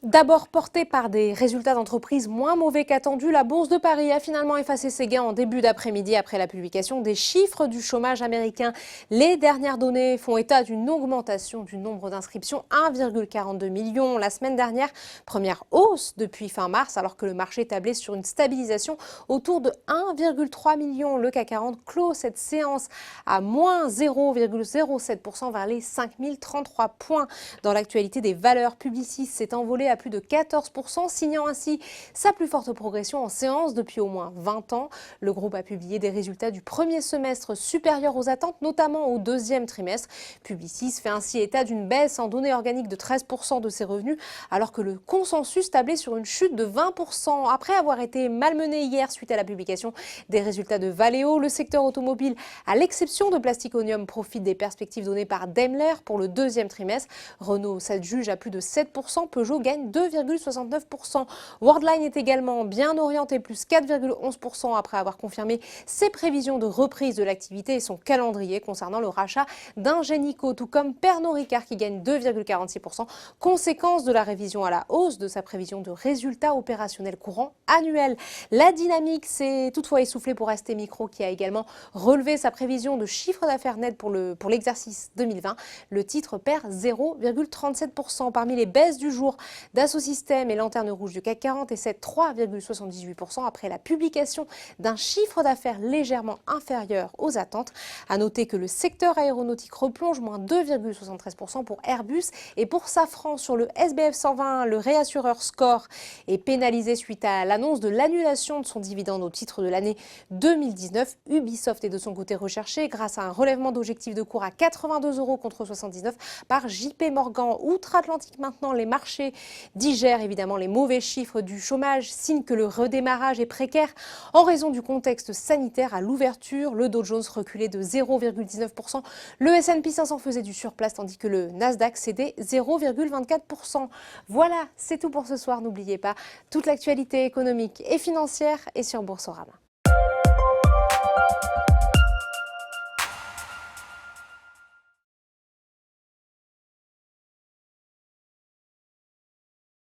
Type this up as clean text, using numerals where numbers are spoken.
D'abord portée par des résultats d'entreprise moins mauvais qu'attendu, la Bourse de Paris a finalement effacé ses gains en début d'après-midi après la publication des chiffres du chômage américain. Les dernières données font état d'une augmentation du nombre d'inscriptions, 1,42 million la semaine dernière, première hausse depuis fin mars, alors que le marché tablait sur une stabilisation autour de 1,3 million. Le CAC 40 clôt cette séance à moins 0,07% vers les 5033 points. Dans l'actualité des valeurs, Publicis s'est envolé à plus de 14%, signant ainsi sa plus forte progression en séance depuis au moins 20 ans. Le groupe a publié des résultats du premier semestre supérieurs aux attentes, notamment au deuxième trimestre. Publicis fait ainsi état d'une baisse en données organiques de 13% de ses revenus, alors que le consensus tablait sur une chute de 20%. Après avoir été malmené hier suite à la publication des résultats de Valeo, le secteur automobile, à l'exception de Plasticonium, profite des perspectives données par Daimler pour le deuxième trimestre. Renault s'adjuge à plus de 7%, Peugeot gagne 2,69%. Worldline est également bien orienté, plus 4,11% après avoir confirmé ses prévisions de reprise de l'activité et son calendrier concernant le rachat d'Ingenico, tout comme Pernod Ricard qui gagne 2,46%, conséquence de la révision à la hausse de sa prévision de résultats opérationnels courants annuels. La dynamique s'est toutefois essoufflée pour ST Micro qui a également relevé sa prévision de chiffre d'affaires net pour l'exercice 2020. Le titre perd 0,37%. Parmi les baisses du jour, Dassault Systèmes et Lanterne Rouge du CAC 40 et cèdent 3,78% après la publication d'un chiffre d'affaires légèrement inférieur aux attentes. À noter que le secteur aéronautique replonge, moins 2,73% pour Airbus et pour Safran. Sur le SBF 120, le réassureur Score est pénalisé suite à l'annonce de l'annulation de son dividende au titre de l'année 2019. Ubisoft est de son côté recherché grâce à un relèvement d'objectif de cours à 82 € contre 79 par JP Morgan. Outre-Atlantique maintenant, les marchés digèrent évidemment les mauvais chiffres du chômage, signe que le redémarrage est précaire en raison du contexte sanitaire. À l'ouverture, le Dow Jones reculait de 0,19%, le S&P 500 faisait du surplace tandis que le Nasdaq cédait 0,24%. Voilà, c'est tout pour ce soir. N'oubliez pas, toute l'actualité économique et financière est sur Boursorama.